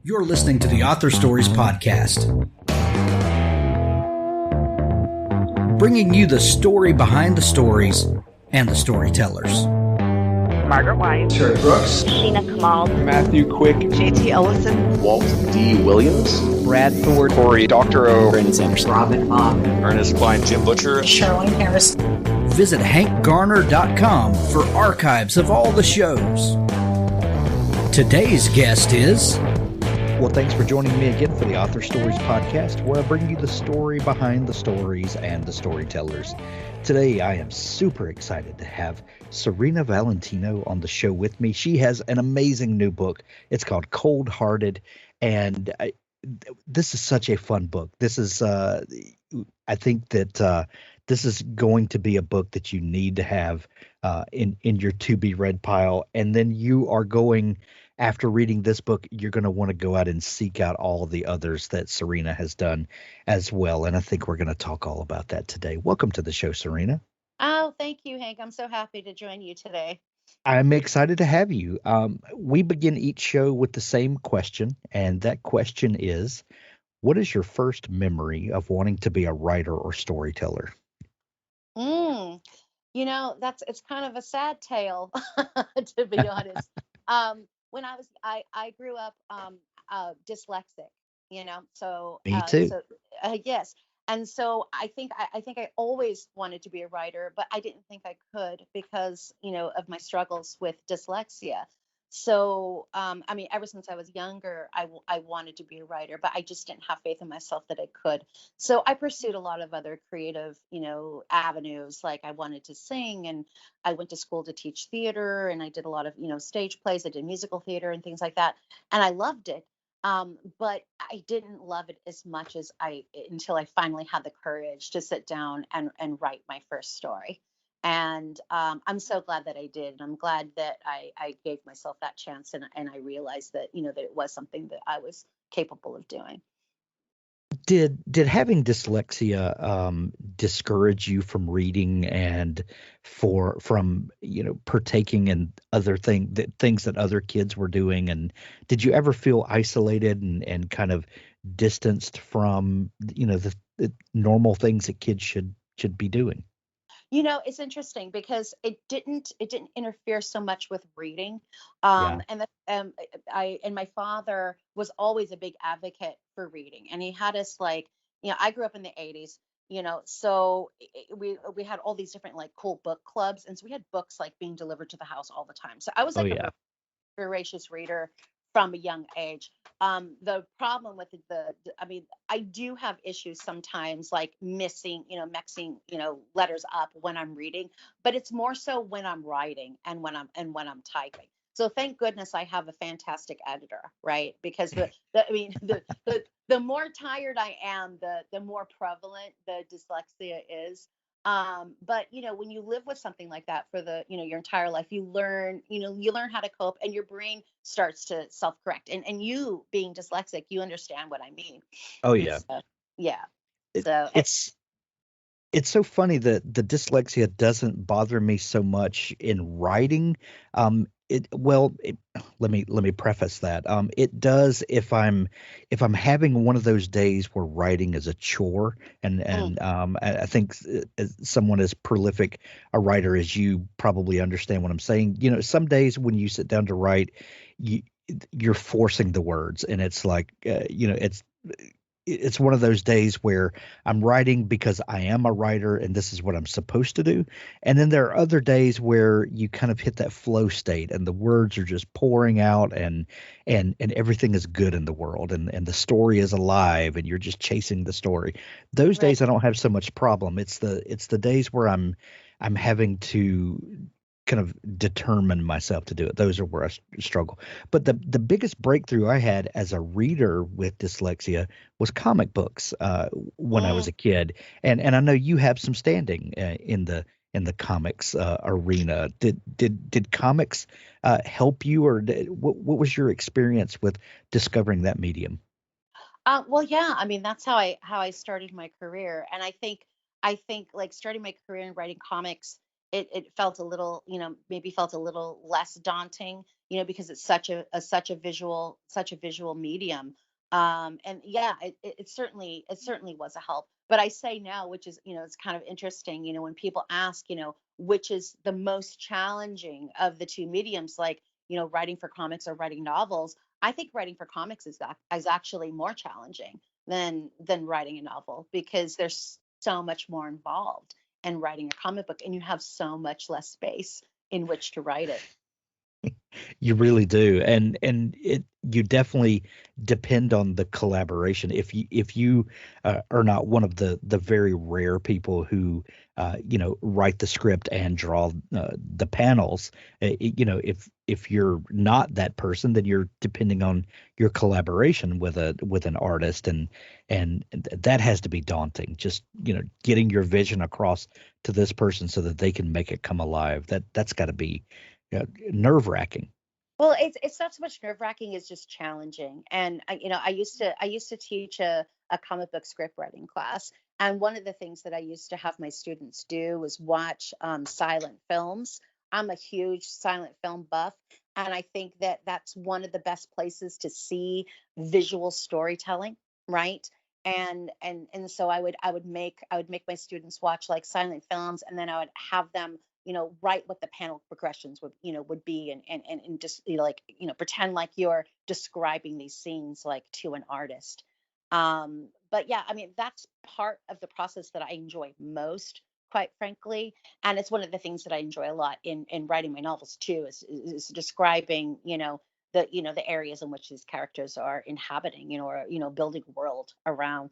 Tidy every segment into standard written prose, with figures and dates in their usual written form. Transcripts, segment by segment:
You're listening to the Author Stories Podcast, bringing you the story behind the stories and the storytellers. Margaret White, Terry Brooks, Sheena Kamal, Matthew Quick, JT Ellison, Walt D. Williams, Brad Thor, Corey Dr. O, Brandon Sanderson, Robin Mom, Ernest Klein, Jim Butcher, Sherwin Harris. Visit hankgarner.com for archives of all the shows. Today's guest is... Well, thanks for joining me again for the Author Stories Podcast, where I bring you the story behind the stories and the storytellers. Today, I am super excited to have Serena Valentino on the show with me. She has an amazing new book. It's called Cold Hearted, and this is such a fun book. This is, I think that this is going to be a book that you need to have in your to-be-read pile, and then you are going... After reading this book, you're going to want to go out and seek out all the others that Serena has done as well. And I think we're going to talk all about that today. Welcome to the show, Serena. Oh, thank you, Hank. I'm so happy to join you today. I'm excited to have you. We begin each show with the same question, and that question is, what is your first memory of wanting to be a writer or storyteller? It's kind of a sad tale, to be honest. When I grew up dyslexic, so Me too. Yes, and so I think I always wanted to be a writer, but I didn't think I could because of my struggles with dyslexia. So ever since I was younger, I wanted to be a writer, but I just didn't have faith in myself that I could. So I pursued a lot of other creative, avenues. Like I wanted to sing, and I went to school to teach theater, and I did a lot of, stage plays. I did musical theater and things like that, and I loved it. But I didn't love it as much as until I finally had the courage to sit down and write my first story. And I'm so glad that I did. And I'm glad that I gave myself that chance, and I realized that, that it was something that I was capable of doing. Did having dyslexia discourage you from reading and from partaking in other things that other kids were doing? And did you ever feel isolated and kind of distanced from the normal things that kids should be doing? It's interesting because it didn't interfere so much with reading. Yeah. And my father was always a big advocate for reading, and he had us I grew up in the 80s, so we had all these different cool book clubs, and so we had books being delivered to the house all the time. So I was a voracious reader from a young age. The problem with I do have issues sometimes, mixing letters up when I'm reading, but it's more so when I'm writing and when I'm typing. So thank goodness I have a fantastic editor, right? Because the more tired I am, the more prevalent the dyslexia is. But when you live with something like that for your entire life, you learn how to cope, and your brain starts to self-correct. And you being dyslexic, you understand what I mean. Oh yeah. So, yeah. It's so funny that the dyslexia doesn't bother me so much in writing. Let me preface that. It does if I'm having one of those days where writing is a chore, and I think as someone as prolific a writer as you probably understand what I'm saying. Some days when you sit down to write, you're forcing the words, and it's it's one of those days where I'm writing because I am a writer and this is what I'm supposed to do. And then there are other days where you kind of hit that flow state and the words are just pouring out and everything is good in the world and the story is alive and you're just chasing the story. Those days I don't have so much problem. It's the days where I'm having to kind of determine myself to do it. Those are where I struggle. But the biggest breakthrough I had as a reader with dyslexia was comic books when I was a kid. And I know you have some standing in the comics arena. Did comics help you, or what was your experience with discovering that medium? Well, yeah, that's how I started my career. And I think starting my career in writing comics it felt a little, maybe felt a little less daunting, because it's such a visual medium. And yeah, it certainly was a help. But I say now, which is, it's kind of interesting, when people ask, which is the most challenging of the two mediums, like, writing for comics or writing novels. I think writing for comics is actually more challenging than writing a novel, because there's so much more involved in writing a comic book, and you have so much less space in which to write it. You really do, and you definitely depend on the collaboration. If you are not one of the very rare people who write the script and draw the panels, if you're not that person, then you're depending on your collaboration with an artist, and that has to be daunting. Just getting your vision across to this person so that they can make it come alive. That's got to be nerve wracking. Well, it's not so much nerve wracking as just challenging. And I used to teach a comic book script writing class, and one of the things that I used to have my students do was watch silent films. I'm a huge silent film buff, and I think that that's one of the best places to see visual storytelling, right? And so I would make my students watch like silent films, and then I would have them write what the panel progressions would be, and just like pretend like you're describing these scenes like to an artist. But yeah, I mean, that's part of the process that I enjoy most, quite frankly. And it's one of the things that I enjoy a lot in writing my novels too, is describing the areas in which these characters are inhabiting, or building a world around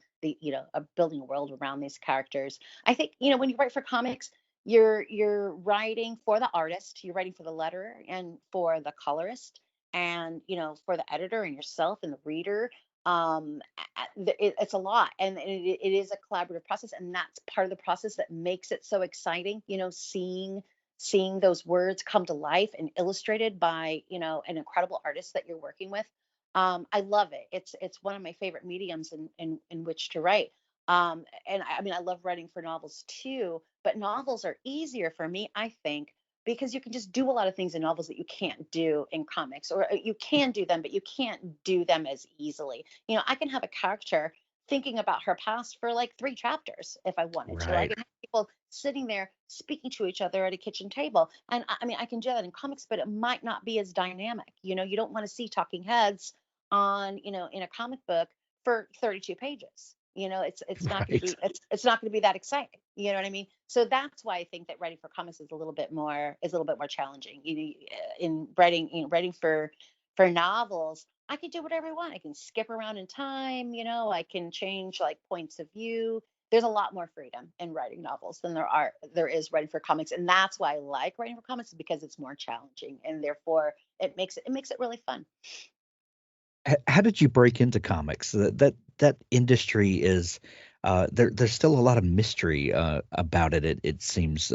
building a world around these characters. I think when you write for comics, you're writing for the artist, you're writing for the letterer and for the colorist, and for the editor and yourself and the reader. It's a lot, and it is a collaborative process, and that's part of the process that makes it so exciting, seeing those words come to life and illustrated by an incredible artist that you're working with. I love it. It's one of my favorite mediums in which to write. And I mean, I love writing for novels too, but novels are easier for me, I think, because you can just do a lot of things in novels that you can't do in comics, or you can do them, but you can't do them as easily. I can have a character thinking about her past for like 3 chapters if I wanted to. I Right. can have people sitting there speaking to each other at a kitchen table. And I mean, I can do that in comics, but it might not be as dynamic. You don't want to see talking heads in a comic book for 32 pages. It's not going to Right. be it's not going to be that exciting. You know what I mean? So that's why I think that writing for comics is a little bit more challenging. In writing, writing for novels, I can do whatever I want. I can skip around in time. I can change like points of view. There's a lot more freedom in writing novels than there is writing for comics, and that's why I like writing for comics, because it's more challenging, and therefore it makes it really fun. How did you break into comics? That industry is there's still a lot of mystery about it. It seems.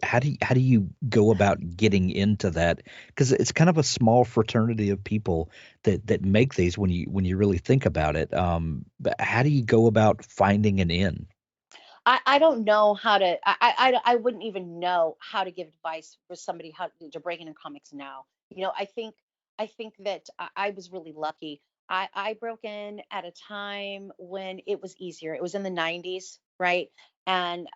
How do you go about getting into that? Because it's kind of a small fraternity of people that make these when you really think about it. But how do you go about finding an in? I don't know how to I wouldn't even know how to give advice for somebody how to break into comics now. I think that I was really lucky. I broke in at a time when it was easier. It was in the 90s, right? And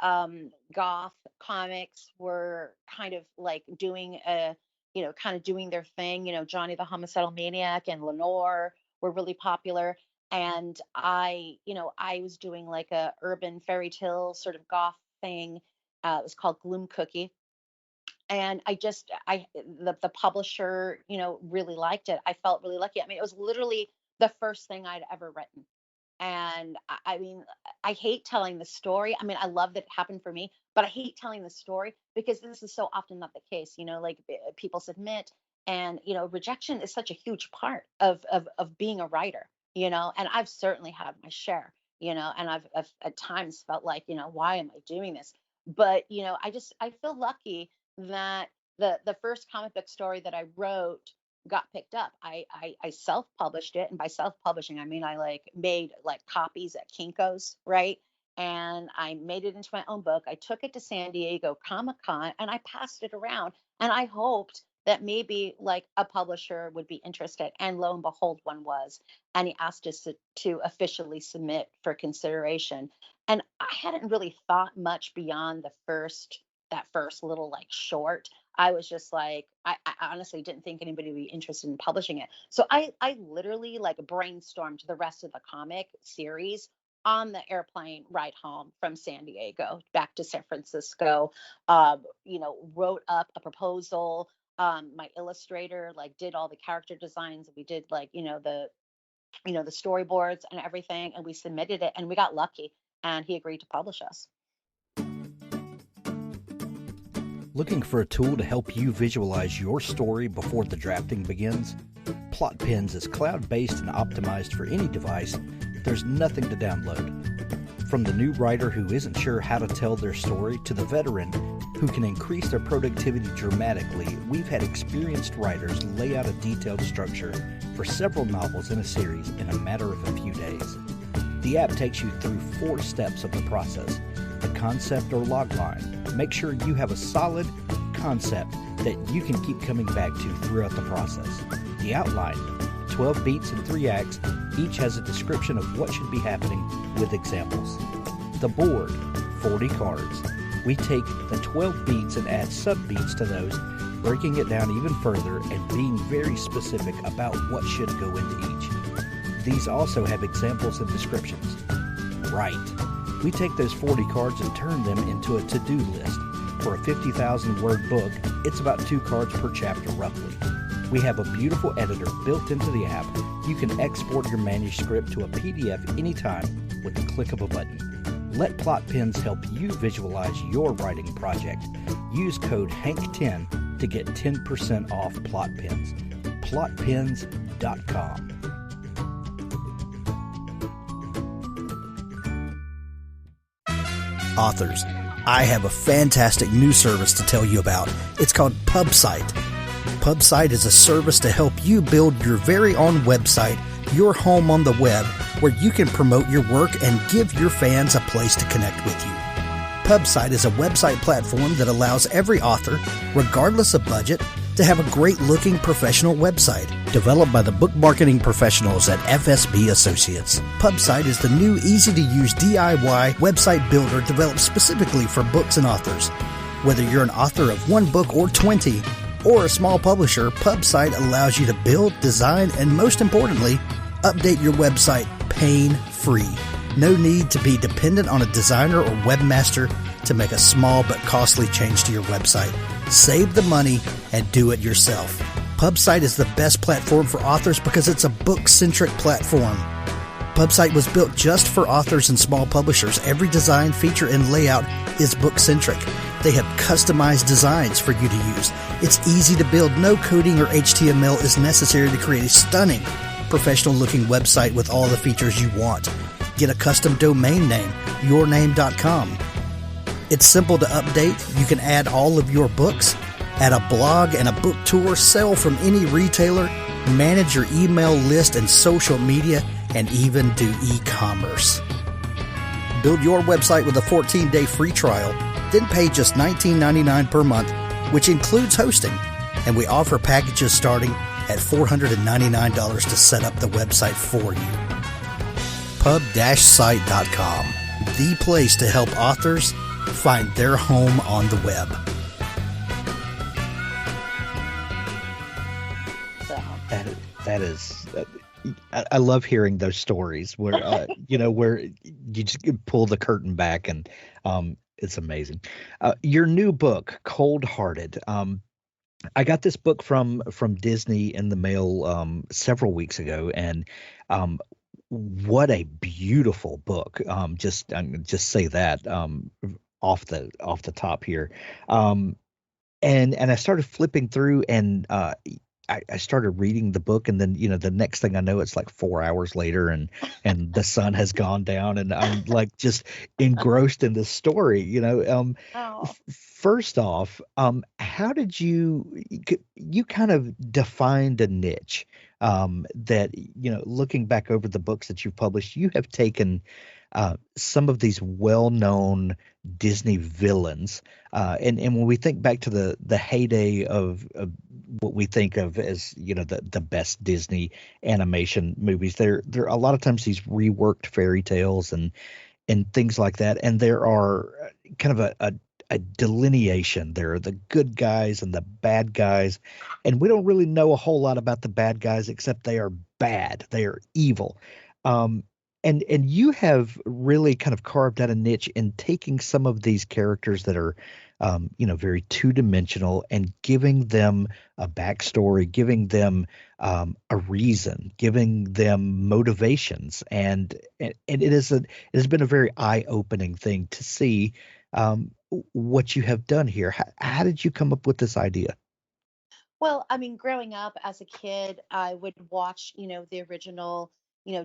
goth comics were kind of like doing their thing. Johnny the Homicidal Maniac and Lenore were really popular, and I was doing like a urban fairy tale sort of goth thing. It was called Gloom Cookie, and the publisher really liked it. I felt really lucky. I mean, it was literally the first thing I'd ever written. And I mean, I hate telling the story. I mean, I love that it happened for me, but I hate telling the story because this is so often not the case. Like people submit, and rejection is such a huge part of being a writer. And I've certainly had my share. And I've at times felt like, why am I doing this? But I feel lucky that the first comic book story that I wrote got picked up. I self-published it, and by self-publishing I mean I like made like copies at Kinko's, right? and I made it into my own book. I took it to San Diego Comic-Con and I passed it around, and I hoped that maybe like a publisher would be interested. And lo and behold, one was. And he asked us to officially submit for consideration. And I hadn't really thought much beyond that first little like short. I was just like, I honestly didn't think anybody would be interested in publishing it. So I literally like brainstormed the rest of the comic series on the airplane ride home from San Diego back to San Francisco. Wrote up a proposal. My illustrator like did all the character designs. We did like, the storyboards and everything, and we submitted it, and we got lucky, and he agreed to publish us. Looking for a tool to help you visualize your story before the drafting begins? Plot Pens is cloud-based and optimized for any device. There's nothing to download. From the new writer who isn't sure how to tell their story to the veteran who can increase their productivity dramatically, we've had experienced writers lay out a detailed structure for several novels in a series in a matter of a few days. The app takes you through 4 steps of the process: the concept or log line. Make sure you have a solid concept that you can keep coming back to throughout the process. The outline, 12 beats and 3 acts, each has a description of what should be happening with examples. The board, 40 cards. We take the 12 beats and add sub-beats to those, breaking it down even further and being very specific about what should go into each. These also have examples and descriptions. Right. We take those 40 cards and turn them into a to-do list. For a 50,000 word book, it's about 2 cards per chapter roughly. We have a beautiful editor built into the app. You can export your manuscript to a PDF anytime with the click of a button. Let Plot Pens help you visualize your writing project. Use code HANK10 to get 10% off Plot Pens. plotpens.com. Authors, I have a fantastic new service to tell you about. It's called Pubsite. Pubsite is a service to help you build your very own website, your home on the web, where you can promote your work and give your fans a place to connect with you. Pubsite is a website platform that allows every author, regardless of budget, to have a great-looking professional website developed by the book marketing professionals at FSB Associates. Pubsite is the new easy-to-use DIY website builder developed specifically for books and authors. Whether you're an author of 1 book or 20, or a small publisher, Pubsite allows you to build, design, and most importantly, update your website pain-free. No need to be dependent on a designer or webmaster to make a small but costly change to your website. Save the money and do it yourself. Pubsite is the best platform for authors because it's a book-centric platform. Pubsite was built just for authors and small publishers. Every design, feature, and layout is book-centric. They have customized designs for you to use. It's easy to build. No coding or HTML is necessary to create a stunning, professional-looking website with all the features you want. Get a custom domain name, yourname.com. It's simple to update. You can add all of your books, add a blog and a book tour, sell from any retailer, manage your email list and social media, and even do e-commerce. Build your website with a 14-day free trial, then pay just $19.99 per month, which includes hosting. And we offer packages starting at $499 to set up the website for you. Pub-site.com, the place to help authors find their home on the web. That is I love hearing those stories where where you just pull the curtain back, and it's amazing. Your new book, Cold Hearted. I got this book from Disney in the mail several weeks ago, and what a beautiful book. Just say that off the top here. And I started flipping through, and I started reading the book, and then the next thing I know, it's like 4 hours later, and the sun has gone down, and I'm like just engrossed in this story. First off, how did you kind of defined a niche that looking back over the books that you've published, you have taken some of these well-known Disney villains, and when we think back to the heyday of what we think of as the best Disney animation movies, there are a lot of times these reworked fairy tales and things like that, and there are kind of a delineation. There are the good guys and the bad guys, and we don't really know a whole lot about the bad guys except they are bad. They are evil. Um, and you have really kind of carved out a niche in taking some of these characters that are, very two-dimensional and giving them a backstory, giving them a reason, giving them motivations, and it has been a very eye-opening thing to see what you have done here. How did you come up with this idea? Well, I mean, growing up as a kid, I would watch, the original,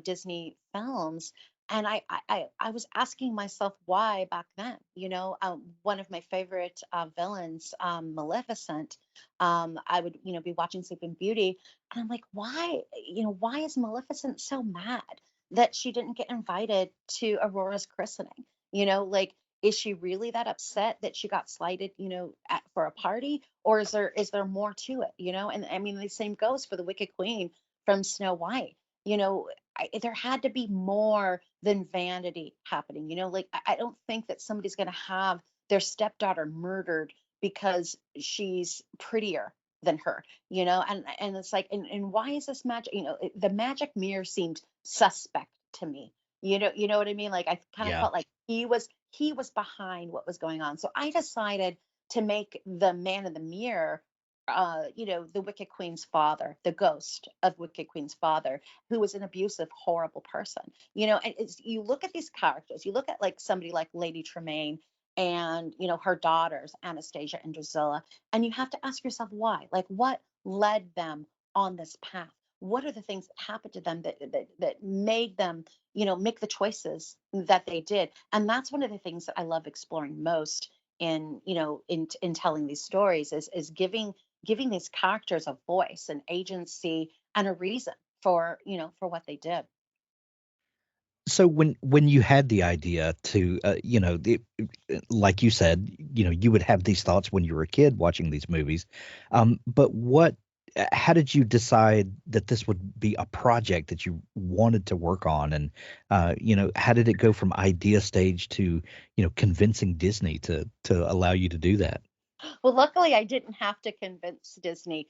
Disney films. And I was asking myself why back then. One of my favorite villains, Maleficent, I would, be watching Sleeping Beauty. And I'm like, why is Maleficent so mad that she didn't get invited to Aurora's christening? Like, is she really that upset that she got slighted, for a party? Or is there more to it, and I mean the same goes for the Wicked Queen from Snow White. There had to be more than vanity happening. Like I don't think that somebody's going to have their stepdaughter murdered because she's prettier than her. And it's like, and why is this magic? The magic mirror seemed suspect to me. You know what I mean? Like I kind of Yeah. felt like he was behind what was going on. So I decided to make the man in the mirror, the Wicked Queen's father, the ghost of Wicked Queen's father, who was an abusive, horrible person. And you look at these characters, you look at like somebody like Lady Tremaine and, her daughters, Anastasia and Drusilla, and you have to ask yourself why. Like, what led them on this path? What are the things that happened to them that made them, make the choices that they did? And that's one of the things that I love exploring most in telling these stories is giving these characters a voice, an agency, and a reason for what they did. So when you had the idea to like you said, you would have these thoughts when you were a kid watching these movies, but how did you decide that this would be a project that you wanted to work on, and how did it go from idea stage to convincing Disney to allow you to do that? Well, luckily, I didn't have to convince Disney.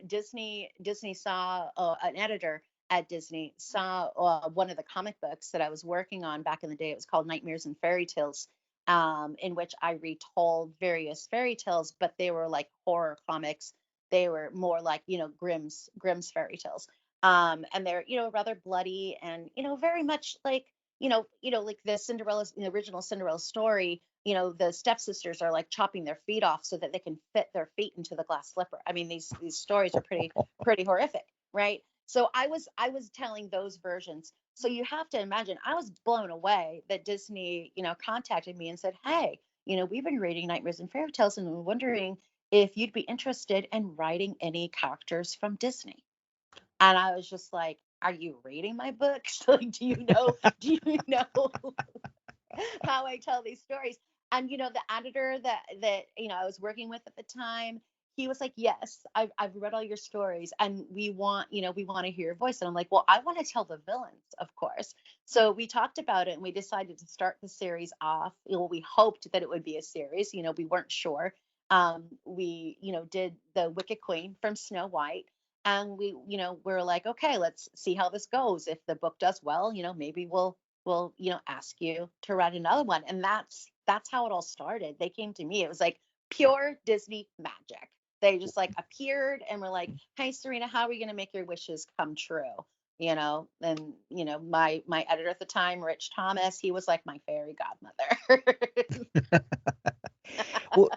Disney saw an editor at Disney saw one of the comic books that I was working on back in the day. It was called Nightmares and Fairy Tales, in which I retold various fairy tales, but they were like horror comics. They were more like Grimm's fairy tales, and they're rather bloody and very much like like the original Cinderella story. The stepsisters are like chopping their feet off so that they can fit their feet into the glass slipper. I mean, these stories are pretty horrific, right? So I was telling those versions. So you have to imagine I was blown away that Disney, contacted me and said, "Hey, we've been reading Nightmares and Fairy Tales and we're wondering if you'd be interested in writing any characters from Disney." And I was just like, "Are you reading my books? Like, do you know how I tell these stories?" And the editor that I was working with at the time, he was like, "Yes, I've read all your stories, and we want to hear your voice." And I'm like, "Well, I want to tell the villains, of course." So we talked about it, and we decided to start the series off. We hoped that it would be a series. We weren't sure. We did the Wicked Queen from Snow White. And we're like, okay, let's see how this goes. If the book does well, maybe we'll ask you to write another one. And that's how it all started. They came to me. It was like pure Disney magic. They just like appeared and were like, "Hey, Serena, how are we going to make your wishes come true?" And my editor at the time, Rich Thomas, he was like my fairy godmother. Well,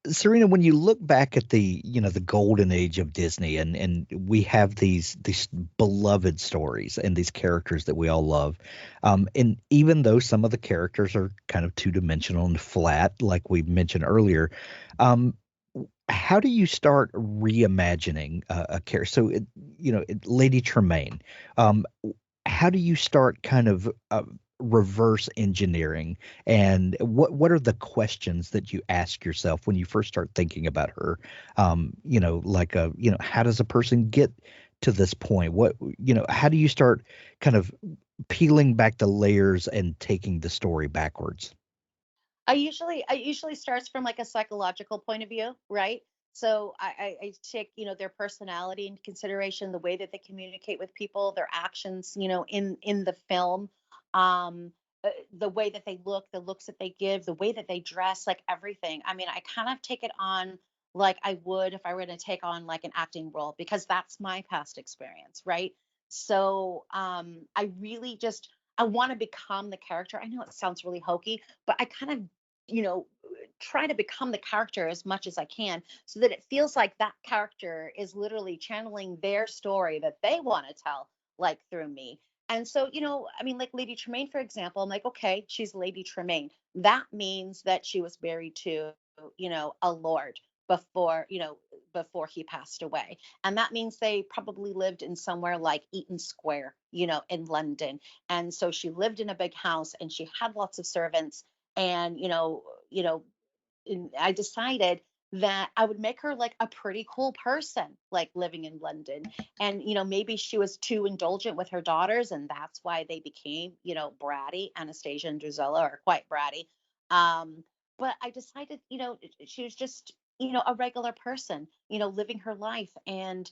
Serena, when you look back at the golden age of Disney, and we have these beloved stories and these characters that we all love, and even though some of the characters are kind of two-dimensional and flat, like we mentioned earlier, um, how do you start reimagining a character? So, Lady Tremaine, how do you start kind of reverse engineering, and what are the questions that you ask yourself when you first start thinking about her? Like how does a person get to this point? How do you start kind of peeling back the layers and taking the story backwards? I usually starts from like a psychological point of view, right? So I take, their personality into consideration, the way that they communicate with people, their actions, in the film, um, the way that they look, the looks that they give, the way that they dress, like everything. I mean, I kind of take it on like I would if I were going to take on like an acting role, because that's my past experience, right? So I really just I want to become the character. I know it sounds really hokey, but I kind of you know try to become the character as much as I can, so that it feels like that character is literally channeling their story that they want to tell, like through me. And so, I mean, like Lady Tremaine, for example, I'm like, okay, she's Lady Tremaine. That means that she was married to, a lord before, before he passed away. And that means they probably lived in somewhere like Eaton Square, in London. And so she lived in a big house and she had lots of servants. And and I decided that I would make her like a pretty cool person, like living in London. And, maybe she was too indulgent with her daughters, and that's why they became, bratty. Anastasia and Drusilla are quite bratty. But I decided, she was just, a regular person, living her life. And,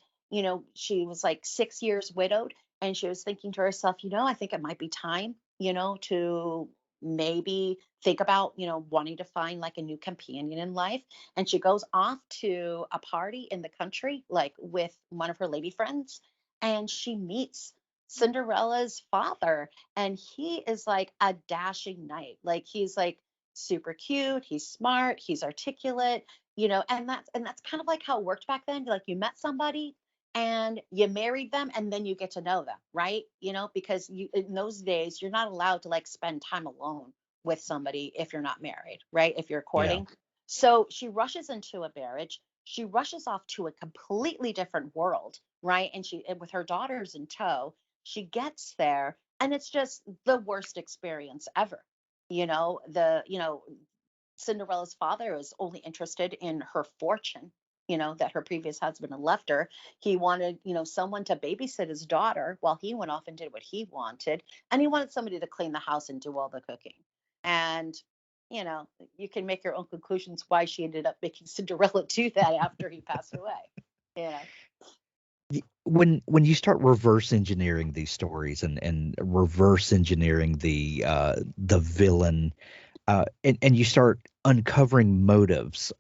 she was like 6 years widowed, and she was thinking to herself, I think it might be time, to maybe think about, wanting to find like a new companion in life. And she goes off to a party in the country, like with one of her lady friends, and she meets Cinderella's father. And he is like a dashing knight. Like he's like super cute, he's smart, he's articulate, and that's kind of like how it worked back then. Like you met somebody and you married them, and then you get to know them, right? Because in those days you're not allowed to like spend time alone with somebody if you're not married, right? If you're Yeah. courting. So she rushes into a marriage, she rushes off to a completely different world, right? And with her daughters in tow, she gets there, and it's just the worst experience ever. Cinderella's father is only interested in her fortune, that her previous husband had left her. He wanted, someone to babysit his daughter while he went off and did what he wanted. And he wanted somebody to clean the house and do all the cooking. And, you know, you can make your own conclusions why she ended up making Cinderella do that after he passed away. Yeah. When you start reverse engineering these stories and reverse engineering the villain, and you start uncovering motives,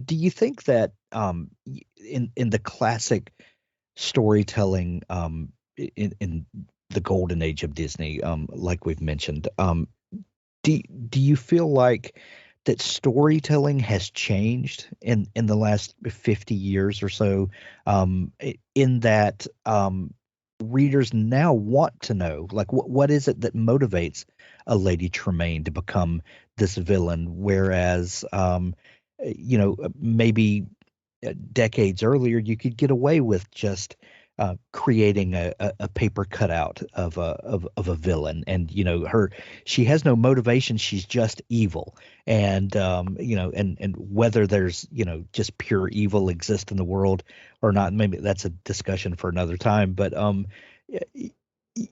do you think that in the classic storytelling, in the golden age of Disney, like we've mentioned, do you feel like that storytelling has changed in the last 50 years or so, in that readers now want to know, like, what is it that motivates a Lady Tremaine to become this villain, whereas maybe decades earlier you could get away with just creating a paper cutout of a villain, and she has no motivation, she's just evil. And and whether there's just pure evil exist in the world or not, maybe that's a discussion for another time. But do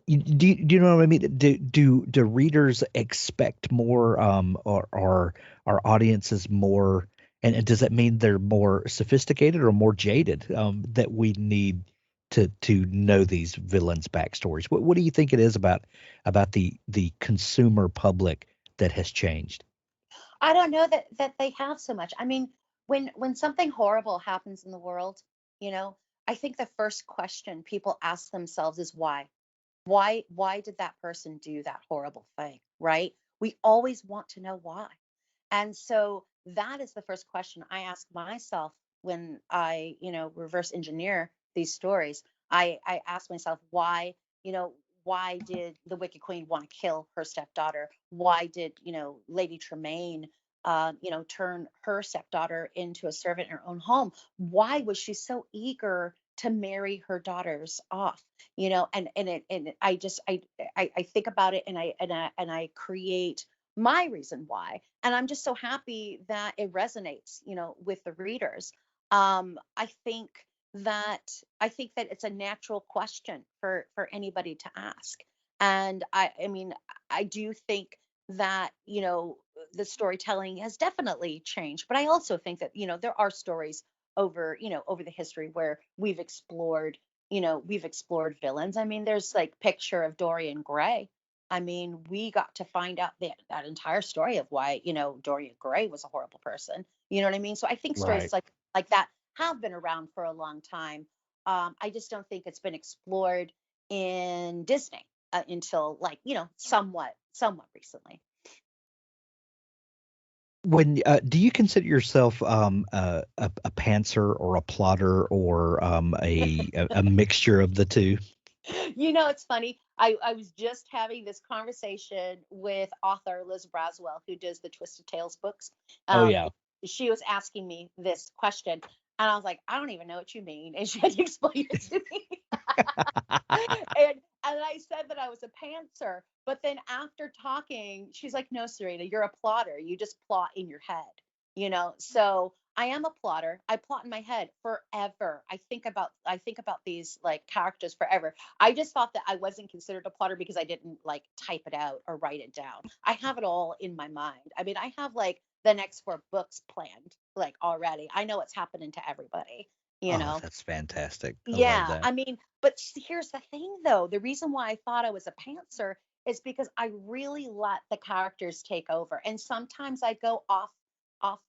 you know what I mean? Do readers expect more, or are audiences more, and does that mean they're more sophisticated or more jaded, that we need to know these villains' backstories? What do you think it is about the consumer public that has changed? I don't know that they have so much. I mean, when something horrible happens in the world, you know, I think the first question people ask themselves is why? Why did that person do that horrible thing, right? We always want to know why. And so that is the first question I ask myself when I, reverse engineer these stories. I ask myself why, why did the Wicked Queen want to kill her stepdaughter? Why did, Lady Tremaine, turn her stepdaughter into a servant in her own home? Why was she so eager to marry her daughters off, and I think about it, and I create my reason why, and I'm just so happy that it resonates, with the readers. I think I think that it's a natural question for anybody to ask. And I mean, I do think that, the storytelling has definitely changed, but I also think that, there are stories over the history where we've explored villains. I mean, there's like picture of Dorian Gray. I mean, we got to find out that entire story of why, Dorian Gray was a horrible person. You know what I mean? So I think stories Right. like that have been around for a long time. I just don't think it's been explored in Disney until, like, somewhat recently. When do you consider yourself a pantser or a plotter or a mixture of the two? It's funny. I was just having this conversation with author Liz Braswell, who does the Twisted Tales books. Oh Um, yeah. she was asking me this question, and I was like, I don't even know what you mean, and she had to explain it to me. And I said that I was a pantser, but then after talking, she's like, "No, Serena, you're a plotter. You just plot in your head, So I am a plotter. I plot in my head forever. I think about these like characters forever. I just thought that I wasn't considered a plotter because I didn't like type it out or write it down. I have it all in my mind. I mean, I have like the next 4 books planned, like, already. I know what's happening to everybody, you Oh, know. that's fantastic. I love Yeah, that. I mean, but here's the thing though. The reason why I thought I was a pantser is because I really let the characters take over. And sometimes I go off, off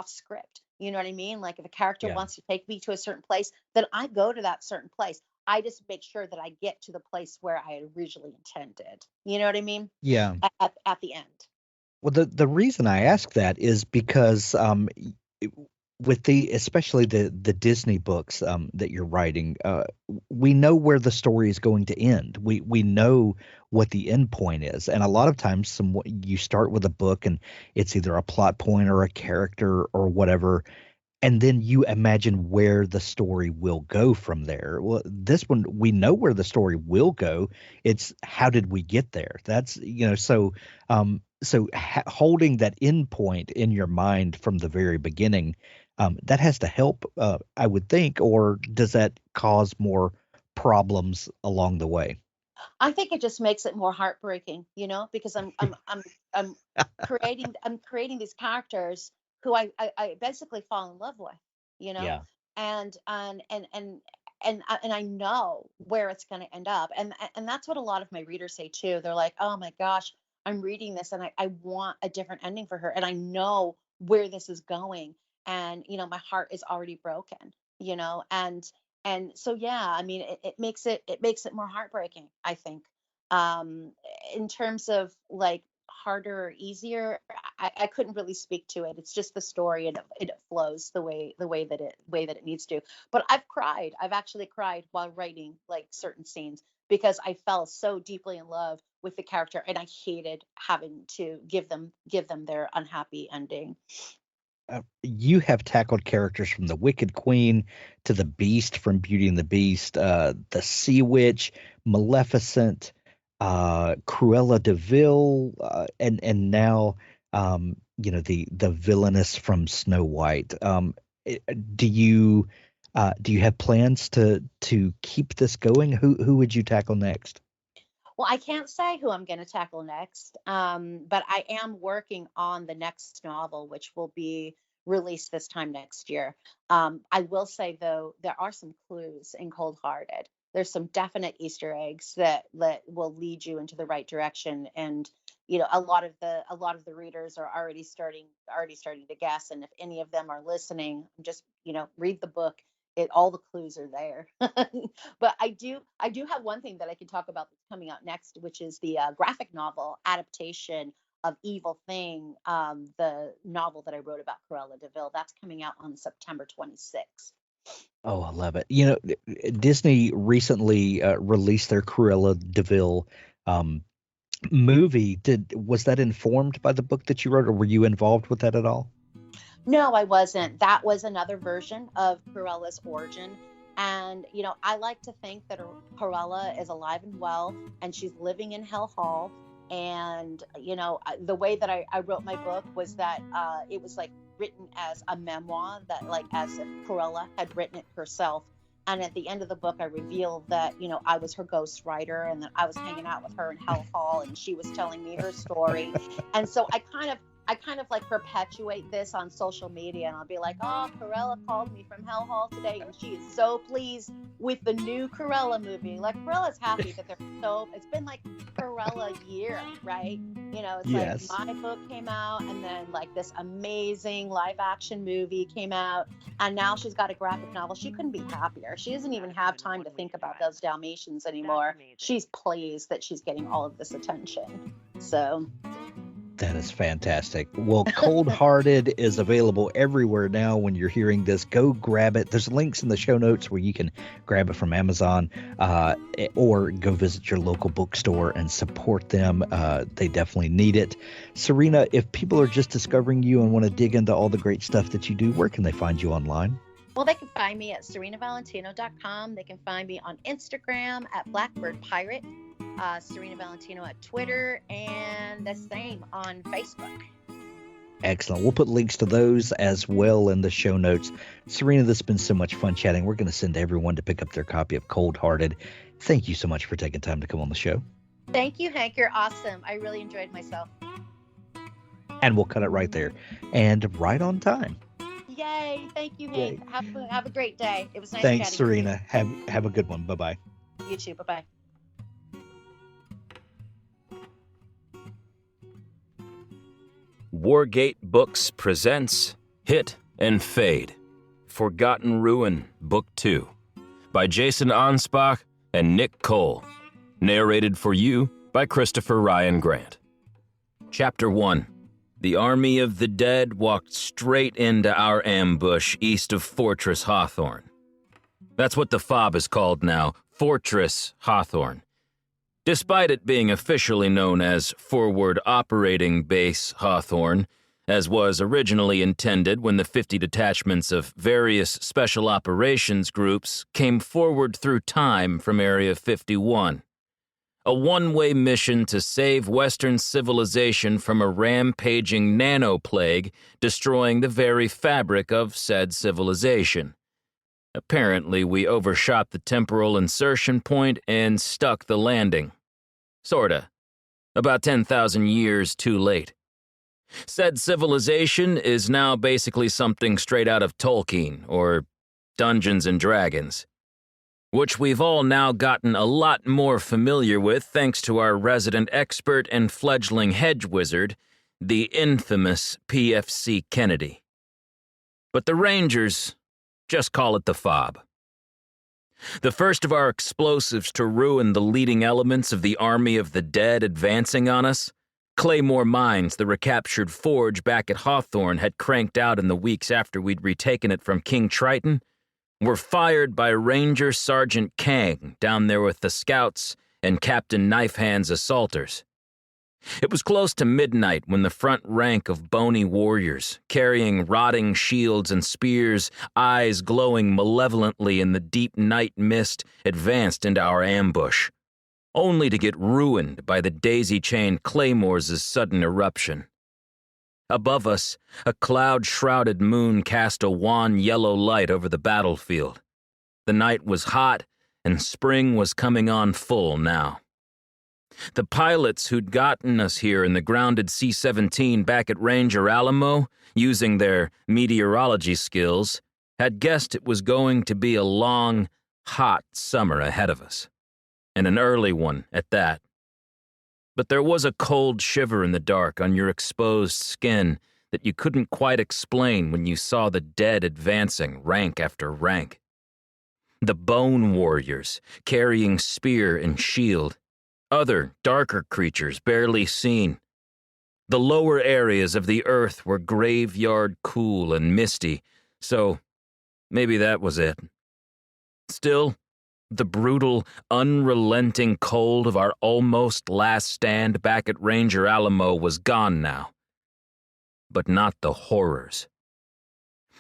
script. You know what I mean? Like if a character Yeah. wants to take me to a certain place, then I go to that certain place. I just make sure that I get to the place where I had originally intended. You know what I mean? Yeah. At the end. Well, the reason I ask that is because it- with the especially the Disney books that you're writing, we know where the story is going to end. We know what the end point is, and a lot of times, you start with a book and it's either a plot point or a character or whatever, and then you imagine where the story will go from there. Well, this one we know where the story will go. It's how did we get there? That's holding that end point in your mind from the very beginning, that has to help, I would think, or does that cause more problems along the way? I think it just makes it more heartbreaking, because I'm creating these characters who I basically fall in love with, you know, Yeah. and I know where it's going to end up, and that's what a lot of my readers say too. They're like, oh my gosh, I'm reading this and I want a different ending for her, and I know where this is going, and my heart is already broken, and so yeah, I mean, it makes it more heartbreaking, I think. um in terms of like harder or easier, I couldn't really speak to it. It's just the story, and it flows the way that it needs to. But I've actually cried while writing like certain scenes because I fell so deeply in love with the character, and I hated having to give them their unhappy ending. You have tackled characters from the Wicked Queen to the Beast from Beauty and the Beast, the Sea Witch, Maleficent, Cruella de Vil, and now the villainess from Snow White. I- do you have plans to keep this going? Who would you tackle next? Well, I can't say who I'm going to tackle next, but I am working on the next novel, which will be released this time next year. I will say, though, there are some clues in Cold Hearted. There's some definite Easter eggs that will lead you into the right direction, and a lot of the readers are already starting to guess. And if any of them are listening, just read the book. All the clues are there. But I do have one thing that I can talk about that's coming out next, which is the graphic novel adaptation of Evil Thing, the novel that I wrote about Cruella de Vil. That's coming out on September 26th. Oh, I love it. Disney recently released their Cruella de Vil um, movie. Was that informed by the book that you wrote, or were you involved with that at all? No, I wasn't. That was another version of Cruella's origin. And, I like to think that Cruella is alive and well, and she's living in Hell Hall. And, the way that I wrote my book was that it was like written as a memoir, that like as if Cruella had written it herself. And at the end of the book, I revealed that, I was her ghostwriter, and that I was hanging out with her in Hell Hall, and she was telling me her story. And so I kind of like perpetuate this on social media, and I'll be like, oh, Cruella called me from Hell Hall today, and she is so pleased with the new Cruella movie. Like, Cruella's happy that it's been like Cruella year, right? It's Yes. like my book came out, and then like this amazing live action movie came out, and now she's got a graphic novel. She couldn't be happier. She doesn't even have time to think about those Dalmatians anymore. She's pleased that she's getting all of this attention. So That is fantastic. Well, Cold Hearted is available everywhere now. When you're hearing this, go grab it. There's links in the show notes where you can grab it from Amazon, or go visit your local bookstore and support them. They definitely need it. Serena, if people are just discovering you and want to dig into all the great stuff that you do, where can they find you online? Well, they can find me at serenavalentino.com. They can find me on Instagram at Blackbird Pirate, Serena Valentino at Twitter, and the same on Facebook. Excellent. We'll put links to those as well in the show notes. Serena, this has been so much fun chatting. We're going to send everyone to pick up their copy of Cold Hearted. Thank you so much for taking time to come on the show. Thank you, Hank. You're awesome. I really enjoyed myself. And we'll cut it right there. And right on time. Yay. Thank you, Hank. Have a great day. It was nice Thanks, chatting Serena. Have a good one. Bye-bye. with you. You too. Bye-bye. Wargate Books presents Hit and Fade, Forgotten Ruin, Book 2, by Jason Anspach and Nick Cole. Narrated for you by Christopher Ryan Grant. Chapter 1. The army of the dead walked straight into our ambush east of Fortress Hawthorne. That's what the FOB is called now, Fortress Hawthorne. Despite it being officially known as Forward Operating Base Hawthorne, as was originally intended when the 50 detachments of various special operations groups came forward through time from Area 51. A one-way mission to save Western civilization from a rampaging nanoplague destroying the very fabric of said civilization. Apparently, we overshot the temporal insertion point and stuck the landing. Sorta. About 10,000 years too late. Said civilization is now basically something straight out of Tolkien or Dungeons and Dragons, which we've all now gotten a lot more familiar with thanks to our resident expert and fledgling hedge wizard, the infamous PFC Kennedy. But the Rangers just call it the FOB. The first of our explosives to ruin the leading elements of the army of the dead advancing on us, Claymore Mines, the recaptured forge back at Hawthorne, had cranked out in the weeks after we'd retaken it from King Triton, were fired by Ranger Sergeant Kang down there with the scouts and Captain Knifehand's assaulters. It was close to midnight when the front rank of bony warriors, carrying rotting shields and spears, eyes glowing malevolently in the deep night mist, advanced into our ambush, only to get ruined by the daisy-chained claymores' sudden eruption. Above us, a cloud-shrouded moon cast a wan yellow light over the battlefield. The night was hot, and spring was coming on full now. The pilots who'd gotten us here in the grounded C-17 back at Ranger Alamo, using their meteorology skills, had guessed it was going to be a long, hot summer ahead of us, and an early one at that. But there was a cold shiver in the dark on your exposed skin that you couldn't quite explain when you saw the dead advancing rank after rank. The bone warriors, carrying spear and shield, other darker creatures barely seen. The lower areas of the earth were graveyard cool and misty, so maybe that was it. Still, the brutal, unrelenting cold of our almost last stand back at Ranger Alamo was gone now. But not the horrors.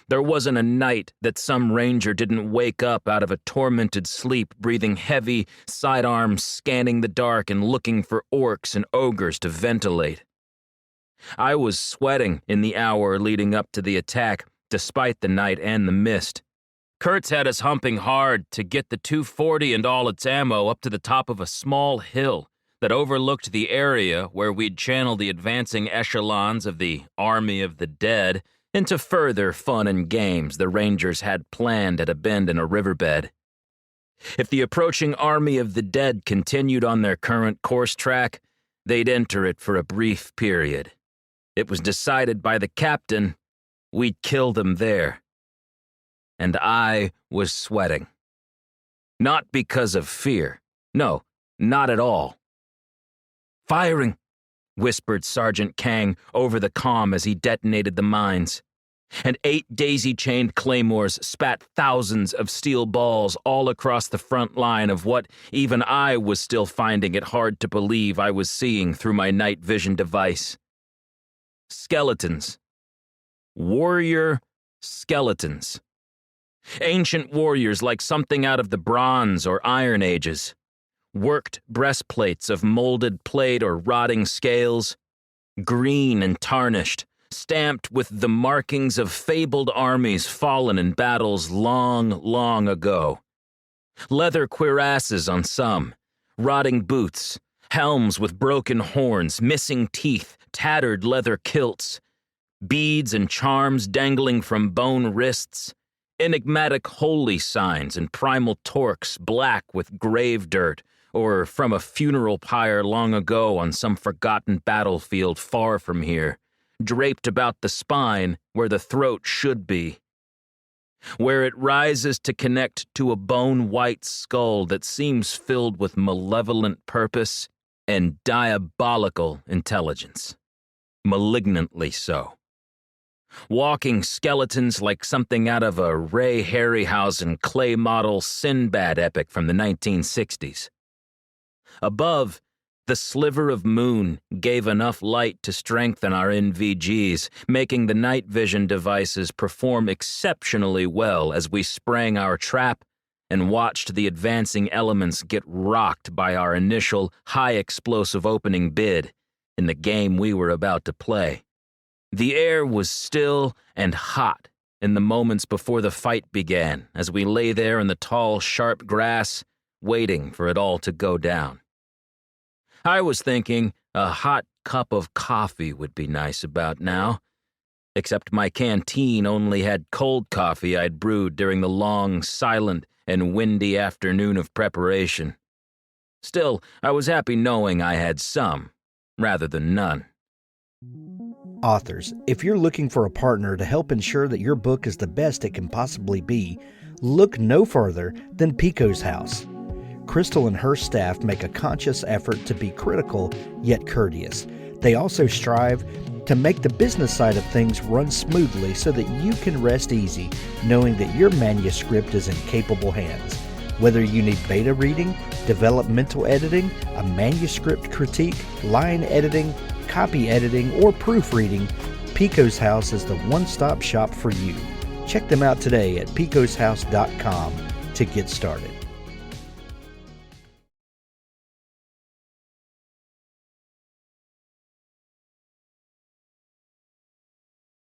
There wasn't a night that some ranger didn't wake up out of a tormented sleep, breathing heavy, sidearms scanning the dark and looking for orcs and ogres to ventilate. I was sweating in the hour leading up to the attack, despite the night and the mist. Kurtz had us humping hard to get the 240 and all its ammo up to the top of a small hill that overlooked the area where we'd channel the advancing echelons of the Army of the Dead into further fun and games the Rangers had planned at a bend in a riverbed. If the approaching Army of the Dead continued on their current course track, they'd enter it for a brief period. It was decided by the captain we'd kill them there. And I was sweating. Not because of fear. No, not at all. "Firing," whispered Sergeant Kang over the comm as he detonated the mines. And 8 daisy-chained claymores spat thousands of steel balls all across the front line of what even I was still finding it hard to believe I was seeing through my night vision device. Skeletons. Warrior skeletons. Ancient warriors like something out of the Bronze or Iron Ages. Worked breastplates of molded plate or rotting scales. Green and tarnished, stamped with the markings of fabled armies fallen in battles long, long ago. Leather cuirasses on some, rotting boots, helms with broken horns, missing teeth, tattered leather kilts, beads and charms dangling from bone wrists, enigmatic holy signs and primal torques black with grave dirt, or from a funeral pyre long ago on some forgotten battlefield far from here, draped about the spine where the throat should be, where it rises to connect to a bone-white skull that seems filled with malevolent purpose and diabolical intelligence, malignantly so. Walking skeletons like something out of a Ray Harryhausen clay model Sinbad epic from the 1960s. Above, the sliver of moon gave enough light to strengthen our NVGs, making the night vision devices perform exceptionally well as we sprang our trap and watched the advancing elements get rocked by our initial high-explosive opening bid in the game we were about to play. The air was still and hot in the moments before the fight began as we lay there in the tall, sharp grass, waiting for it all to go down. I was thinking a hot cup of coffee would be nice about now, except my canteen only had cold coffee I'd brewed during the long, silent, and windy afternoon of preparation. Still, I was happy knowing I had some, rather than none. Authors, if you're looking for a partner to help ensure that your book is the best it can possibly be, look no further than Pico's House. Crystal and her staff make a conscious effort to be critical yet courteous. They also strive to make the business side of things run smoothly so that you can rest easy knowing that your manuscript is in capable hands. Whether you need beta reading, developmental editing, a manuscript critique, line editing, copy editing, or proofreading, Pico's House is the one-stop shop for you. Check them out today at picoshouse.com to get started.